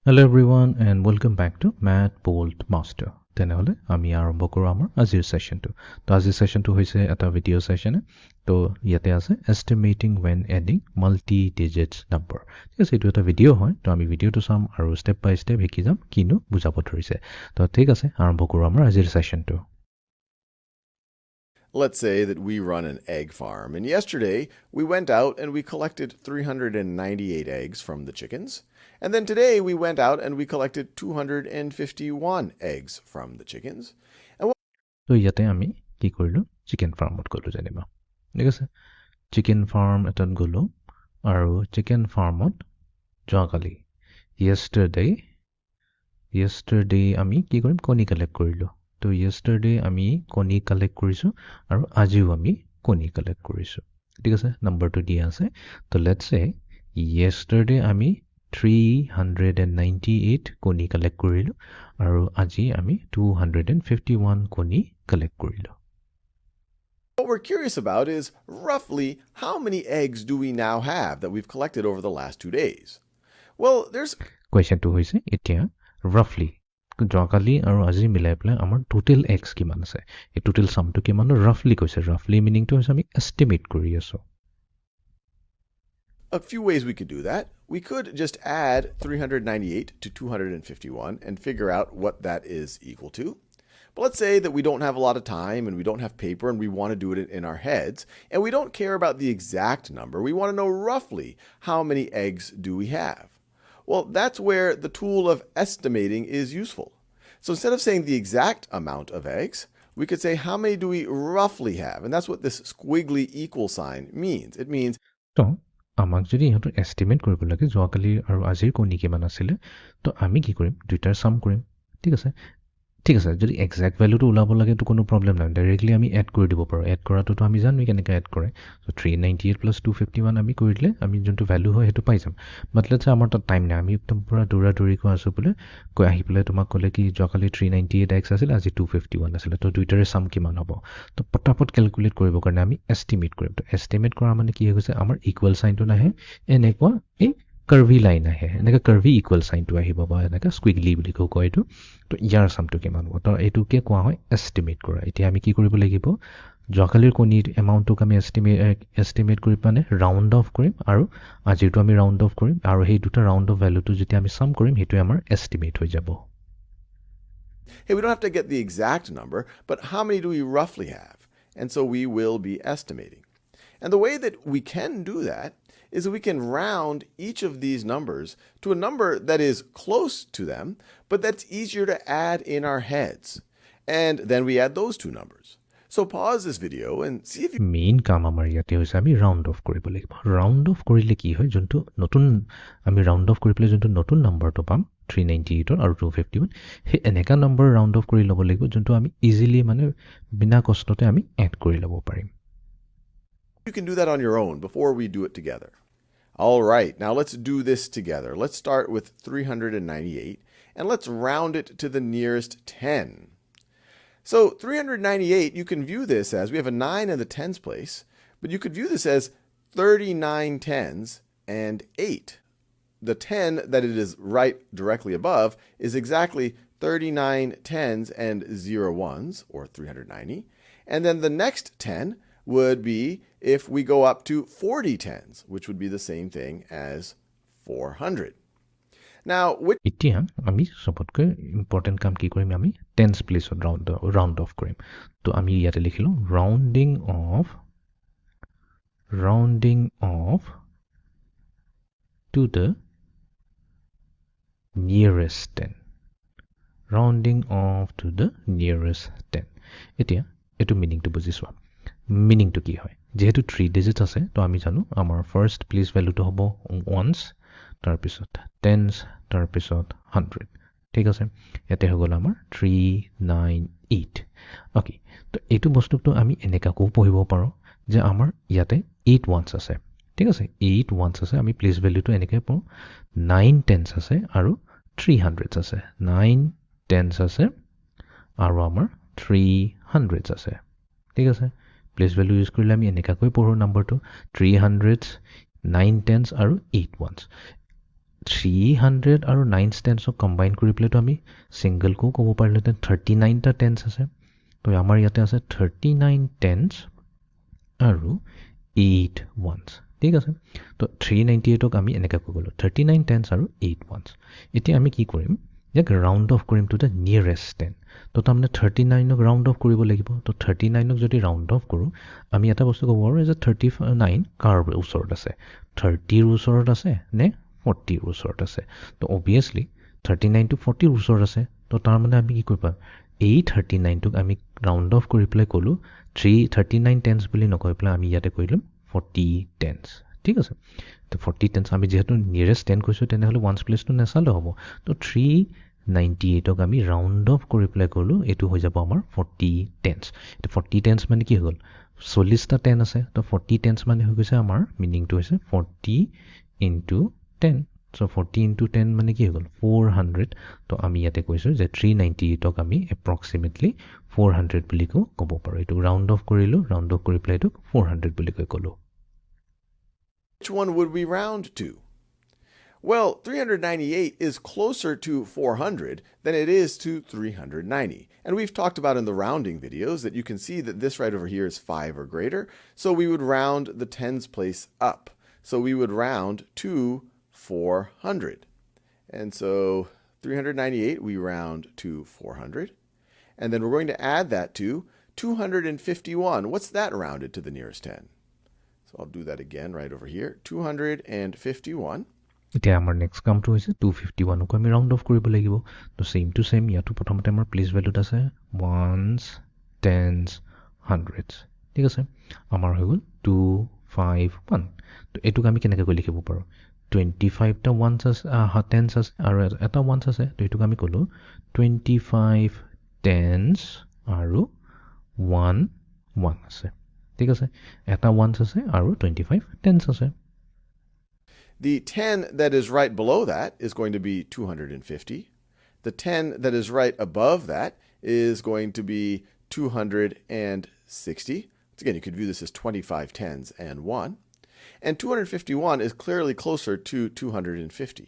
Hello everyone and welcome back to Mathboltmaster. Tenehole ami arombo koru amar azir session to. To azir session to hoise eta video session. To yate ase estimating when adding multi-digits number. Yes, etu eta video hoy. To ami video to sam aru step by step hiki jam kinu bujabo thorise. To thik ase arombo koru amar azir session to. Let's say that we run an egg farm, and yesterday we went out and we collected 398 eggs from the chickens, and then today we went out and we collected 251 eggs from the chickens. So yate ami ki korilu chicken farm ot golu janiba. Thik ase chicken farm etat golu aru chicken farm ot joakali yesterday ami ki korim koni collect korilu. So yesterday ami koni collect korisu aru ajiu ami koni collect korisu. Thik ase number to dia ase. So let's say yesterday ami 398 koni collect korilu aru aji ami 251 koni collect korilu. What we're curious about is roughly how many eggs do we now have that we've collected over the last 2 days? Well, there's question to hoise etia roughly joakali aru aji milai pla amar total eggs kiman ase. E total sum to kiman roughly koise. Roughly meaning to hoise ami estimate kori aso. a few ways we could do that. We could just add 398 to 251 and figure out what that is equal to. But let's say that we don't have a lot of time and we don't have paper and we want to do it in our heads, and we don't care about the exact number. We want to know roughly how many eggs do we have. Well, that's where the tool of estimating is useful. So instead of saying the exact amount of eggs, we could say how many do we roughly have? And that's what this squiggly equal sign means. It means So আমাক যদি ইহঁতৰ estimate কৰিব লাগে যোৱাকালি আৰু আজিৰ কণী কিমান আছিলে তো আমি কি কৰিম দুইটাৰ সাম কৰিম ঠিক আছে যদি এক্সাক্ট ভ্যালুটো ওলাব লাগে তো কোনো প্ৰবলেম নাই ডাইৰেক্টলি আমি এড কৰি দিব পাৰো এড কৰাটো আমি জানো কেনেকৈ এড কৰে সো 398 + 251 আমি কৰি দিলে আমি যোনটো ভ্যালু হয় হেতু পাই যাম বাট লেটস আমাৰ তাত টাইম নাই আমি একদম পুৰা দৌৰা দৌৰি কৈ আছো বলে কৈ আহি পেলাই তোমাক ক'লে কি যোৱাকালি 398 x আছিল আজি 251 আছিল তো দুইটাৰে সাম কিমান হ'ব তো পটাপট ক্যালকুলেট কৰিব কাৰণে আমি এস্টিমেট কৰিম তো এস্টিমেট কৰা মানে কি হৈ গৈছে আমাৰ ইকুৱেল সাইনটো নাহে এনেকুৱা এই curvy line ahe enaka curvy equal sign to ahibo ba enaka squiggly buli ko koi to to yar sum to kiman ho to etu ke koa hoy estimate kora eti ami ki koribo lagibo jokalir koni amount to kami estimate kori pane round off korim aru ajir to ami round off korim aru hei duta round off value to jeti ami sum korim hetu amar estimate hoy jabo. Hey, we don't have to get the exact number, but how many do we roughly have? And so we will be estimating. And the way that we can do that is that we can round each of these numbers to a number that is close to them, but that's easier to add in our heads. And then we add those two numbers. So pause this video and see if you main kam amar yate hoise ami round off koribo lagibo round off korile ki hoy jontu notun ami round off koripele jontu notun number to pam 398 or 251 he eneka number round off kori lobo lagibo jontu ami easily mane bina kostote ami add kori lobo parim. You can do that on your own before we do it together. All right, now let's do this together. Let's start with 398 and let's round it to the nearest 10. So 398, you can view this as, we have a 9 in the tens place, but you could view this as 39 tens and 8. The 10 that it is right directly above is exactly 39 tens and 0 ones, or 390. And then the next 10 would be if we go up to 40 tens, which would be the same thing as 400. Now, which এতিয়া আমি সবতকৈ important কাম কি কৰিম আমি tense প্লেছত round of কৰিম তো আমি ইয়াতে লিখিলো rounding off to the nearest 10 rounding off to the nearest 10 এতিয়া এটো মিনিংটো বুজিছোৱা মিনিংটো কি হয় যেহেতু 3 ডিজিট আছে তো আমি জানো আমাৰ ফাৰ্স্ট প্লেস ভ্যালুটো হ'ব ওয়ান্স তাৰ পিছত টেন্স তাৰ পিছত 100 ঠিক আছে ইয়াতে হৈ গল আমাৰ 398 ওকে তো এইটো বস্তুটো আমি এনেকা কো পঢ়িব পাৰো যে আমাৰ ইয়াতে 8 ওয়ান্স আছে ঠিক আছে 8 ওয়ান্স আছে আমি প্লেস ভ্যালুটো এনেকৈ পাওঁ 9 টেন্স আছে আৰু 300 আছে 9 টেন্স আছে আৰু আমাৰ 300 আছে ঠিক আছে প্লেস ভ্যালু ইউজ কৰিলে আমি এনেকৈ পঢ়ো নম্বৰটো 300 9 tens আৰু 8 ones 300 আৰু 9 টেন্সক কম্বাইন কৰি পেলাইতো আমি ছিংগলকো ক'ব পাৰিলোহেঁতেন 39টা টেন্স আছে তো আমাৰ ইয়াতে আছে 39 টেন্স আৰু 8 ones ঠিক আছে তো 398ক আমি এনেকৈ কৈ গ'লোঁ 39 টেন্স আৰু 8 ones এতিয়া আমি কি কৰিম ইয়াক ৰাউণ্ড অফ কৰিম টু দ্য নিয়েৰেষ্ট 10 তো তাৰমানে 39ক ৰাউণ্ড অফ কৰিব লাগিব তো 39ক যদি ৰাউণ্ড অফ কৰোঁ আমি এটা বস্তু ক'ব পাৰোঁ যে 39 কাৰ ওচৰত আছে 30ৰ ওচৰত আছে নে 40ৰ ওচৰত আছে তো অবভিয়াছলি 39 to 40ৰ ওচৰত আছে তো তাৰমানে আমি কি কৰিব পাৰোঁ এই 39টোক আমি ৰাউণ্ড অফ কৰি পেলাই ক'লোঁ 39 টেন্স বুলি নকৈ পেলাই আমি ইয়াতে কৰিলোঁ 40 টেন্স ঠিক আছে তো 40 টেন্স আমি যেহেতু নিয়েৰেষ্ট 10 কৈছোঁ তেনেহ'লে ওৱান্স প্লেচটো নেচালে হ'ব তো 398ক আমি ৰাউণ্ড অফ কৰি পেলাই ক'লোঁ এইটো হৈ যাব আমাৰ 40 টেন্স এতিয়া 40 টেন্স মানে কি হৈ গ'ল 40টা 10 আছে তো 40 টেন্স মানে হৈ গৈছে আমাৰ মিনিংটো হৈছে 40 into 10 so 40 into 10 মানে কি হৈ গ'ল 400 তো আমি ইয়াতে কৈছোঁ যে 398ক আমি এপ্ৰক্সিমেটলি 400 বুলি ক'ব পাৰোঁ এইটো ৰাউণ্ড অফ কৰিলোঁ ৰাউণ্ড অফ কৰি পেলাই এইটোক 400 বুলি ক'লোঁ Which one would we round to? Well, 398 is closer to 400 than it is to 390. And we've talked about in the rounding videos that you can see that this right over here is 5 or greater, so we would round the tens place up. So we would round to 400. And so 398, we round to 400. And then we're going to add that to 251. What's that rounded to the nearest 10? So I'll do that again right over here. 251. এতিয়া আমাৰ next কামটো হৈছে 251ক আমি round of কৰিব লাগিব তো same to same ইয়াতো প্ৰথমতে আমাৰ প্লেচ ভেলুত আছে ওৱানছ টেন্স হাণ্ড্ৰেডছ ঠিক আছে আমাৰ হৈ গ'ল 251 তো এইটোক আমি কেনেকৈ লিখিব পাৰোঁ 25টা ওৱানছ আছে টেন্স আছে আৰু এটা ওৱানছ আছে তো এইটোক আমি ক'লোঁ 25 টেন্স আৰু 1 আছে ঠিক আছে এটা ওৱানছ আছে আৰু 25 টেন্স আছে The 10 that is right below that is going to be 250. The 10 that is right above that is going to be 260. Again, you could view this as 25 tens and 1. And 251 is clearly closer to 250.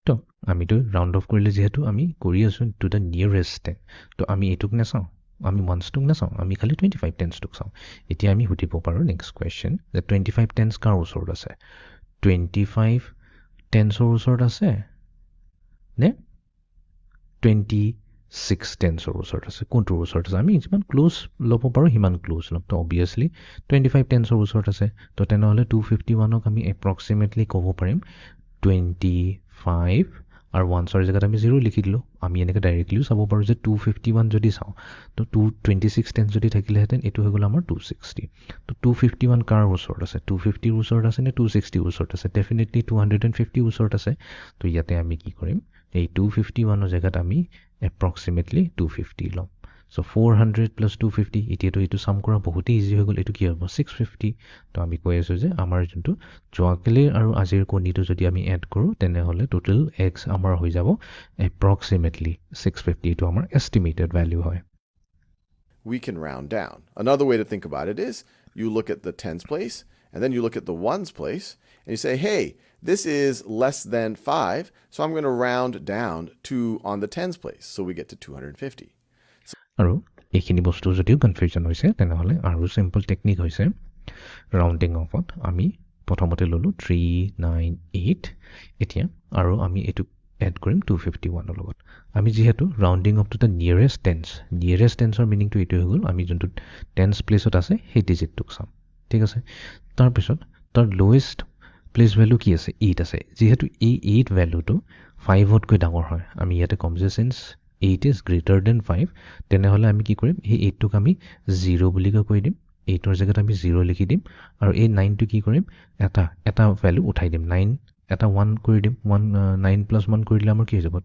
তো আমিতো round of কৰিলে যিহেতু আমি কৰি আছোঁ two the nearest 10 তো আমি এইটোক নাচাওঁ আমি ওৱানছটোক নাচাওঁ আমি খালি 25 টেন্সটোক চাওঁ এতিয়া আমি সুধিব পাৰোঁ নেক্সট কুৱেশ্যন যে 25 টেন্স কাৰ ওচৰত আছে 25 টেন্সৰ ওচৰত আছে নে 26 টেন্সৰ ওচৰত আছে কোনটোৰ ওচৰত আছে আমি যিমান ক্লোজ ল'ব পাৰোঁ সিমান ক্লোজ ল'ম তো অবভিয়াছলি 25 টেন্সৰ ওচৰত আছে তো তেনেহ'লে 251ক আমি এপ্ৰক্সিমেটলি ক'ব পাৰিম 25 আৰু ওৱানছৰ জেগাত আমি 0 লিখি দিলোঁ আমি এনেকৈ ডাইৰেক্টলিও চাব পাৰোঁ যে 251 যদি চাওঁ তো 26 টেন্স যদি থাকিলেহেঁতেন এইটো হৈ গ'ল আমাৰ 260 তো 251 কাৰ ওচৰত আছে 250ৰ ওচৰত আছে নে 260ৰ ওচৰত আছে ডেফিনেটলি 250ৰ ওচৰত আছে তো ইয়াতে আমি কি কৰিম এই 251ৰ জেগাত আমি এপ্ৰক্সিমেটলি 250 ল'ম চ' 400 প্লাছ 250 এতিয়াতো এইটো চাম কৰা বহুতেই ইজি হৈ গ'ল এইটো কি হ'ব 650 তো আমি কৈ আছোঁ যে আমাৰ যোনটো যোৱাকালিৰ আৰু আজিৰ কণীটো যদি আমি এড কৰোঁ তেনেহ'লে টোটেল এক্স আমাৰ হৈ যাব এপ্ৰক্সিমেটলি 650 এইটো আমাৰ এষ্টিমেটেড ভেলিউ হয় We can round down. Another way to think about it is you look at the tens place and then you look at the ones place and you say, hey, this is less than 5, so I'm going to round down to on the tens place. So we get to 250. আৰু এইখিনি বস্তু যদিও confusion হৈছে তেনেহ'লে আৰু simple technique হৈছে rounding অফত আমি প্ৰথমতে ল'লোঁ 398 এতিয়া আৰু আমি এইটো এড কৰিম 251ৰ লগত আমি যিহেতু rounding of to the nearest টেন্সৰ মিনিংটো এইটো হৈ গ'ল আমি যোনটো টেন্স প্লেচত আছে সেই ডিজিটটোক চাম ঠিক আছে তাৰপিছত তাৰ লৱেষ্ট প্লেচ ভেলু কি আছে 8 আছে যিহেতু এই 8 ভেলুটো 5তকৈ ডাঙৰ হয় আমি ইয়াতে ক'ম যে চিন্স 8 is greater than 5 তেনেহ'লে আমি কি কৰিম এই 8টোক আমি 0 বুলি কৈ দিম 8ৰ জেগাত আমি 0 লিখি দিম আৰু এই 9টো কি কৰিম এটা ভেলু উঠাই দিম 9 এটা 1 কৰি দিম 9 প্লাছ 1 কৰি দিলে আমাৰ কি হৈ যাব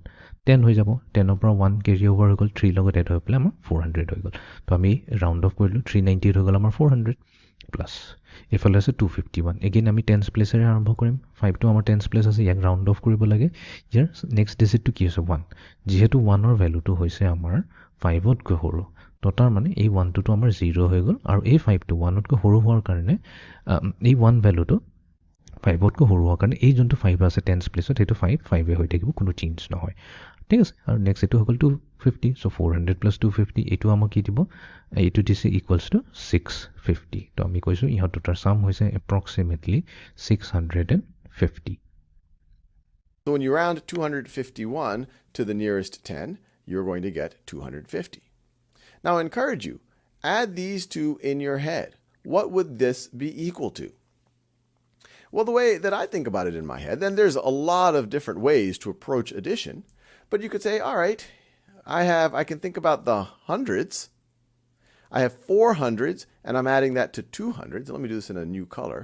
10 হৈ যাব 10ৰ পৰা 1 কেৰি অভাৰ হৈ গ'ল 3 লগত এড হৈ পেলাই আমাৰ 400 হৈ গ'ল তো আমি ৰাউণ্ড অফ কৰিলোঁ 390 হৈ গ'ল আমাৰ 400 প্লাছ এইফালে আছে 251 এগেইন আমি টেন্স প্লেচেৰে আৰম্ভ কৰিম 5টো আমাৰ টেন্স প্লেচ আছে ইয়াক ৰাউণ্ড অফ কৰিব লাগে ইয়াৰ নেক্সট ডিজিটটো কি হৈছে 1 যিহেতু 1ৰ ভেলুটো হৈছে আমাৰ 5তকৈ সৰু তো তাৰমানে এই 1টোতো আমাৰ 0 হৈ গ'ল আৰু এই 5টো 1তকৈ সৰু হোৱাৰ কাৰণে এই 1 ভেলুটো 5তকৈ সৰু হোৱাৰ কাৰণে এই যোনটো 5 আছে টেন্স প্লেচত সেইটো 5 হৈ থাকিব, কোনো চেঞ্জ নহয়। ঠিক আছে, আৰু নেক্সট এইটো হৈ গ'ল 250, চ' 400 প্লাছ 250 এইটো আমাক কি দিব, এইটো দিছে ইকুৱেলছ টু 650। তো আমি কৈছোঁ ইহঁত দুটাৰ চাম হৈছে approximately 650। So when you round 251 to the nearest 10, you're going to get 250. Now I encourage you, add these two in your head. What would this be equal to? Well, the way that I think about it in my head, then there's a lot of different ways to approach addition, but you could say, all right, I can think about the hundreds. I have 4 hundreds, and I'm adding that to 2 hundreds. Let me do this in a new color.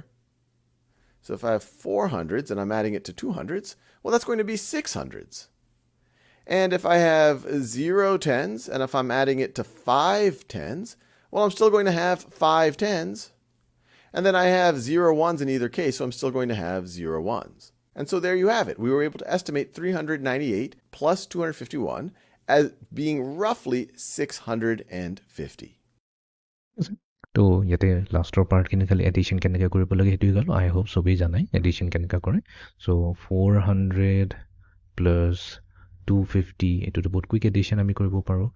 So if I have 4 hundreds and I'm adding it to 2 hundreds, well, that's going to be 6 hundreds. And if I have 0 tens, and if I'm adding it to 5 tens, well, I'm still going to have 5 tens. And then I have 0 ones in either case, so I'm still going to have 0 ones. And so there you have it. We were able to estimate 398 plus 251 as being roughly 650. তো ইয়াতে লাষ্টৰ পাৰ্টখিনি খালি addition কেনেকৈ কৰিব লাগে সেইটোৱে গ'ল। আই hope চবেই জানাই এডিশ্যন কেনেকৈ কৰে। চ' 400 প্লাছ 250 এইটোতো বহুত কুইক এডিশ্যন আমি কৰিব পাৰোঁ।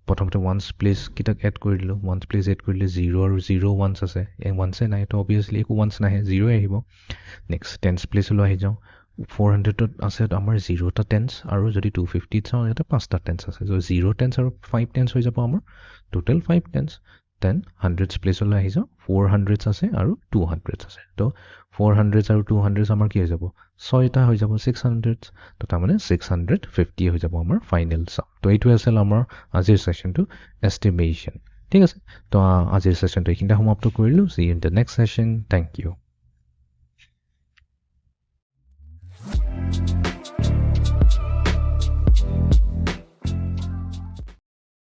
প্ৰথমতে ওৱান্স প্লেচকেইটাক এড কৰি দিলোঁ, ওৱান্স প্লেচ এড কৰি দিলে 0 আৰু 0 ওৱান্স আছে, ওৱান্সে নাই, তো অভিয়াছলি একো ওৱান্স নাহে, 0 আহিব। নেক্সট টেন্স প্লেচলৈ আহি যাওঁ, 400ত আছে আমাৰ 0টা টেন্স, আৰু যদি 250ত চাওঁ ইয়াতে 5টা টেন্স আছে, চ' 0 টেন্স আৰু 5 টেন্স হৈ যাব আমাৰ টোটেল 5 টেন্স। দেন 100s প্লেচলৈ আহি যাওঁ, 400s আছে আৰু 200s আছে, তো 400s আৰু 200s আমাৰ কি হৈ যাব, 6টা হৈ যাব 600s, তো তাৰমানে 650 হৈ যাব আমাৰ ফাইনেল চাম। তো এইটোৱে আছিল আমাৰ আজিৰ ছেশ্যনটো এষ্টিমেশ্যন। ঠিক আছে, তো আজিৰ ছেশ্যনটো এইখিনিতে সমাপ্ত কৰিলোঁ। See in the next session. Thank U.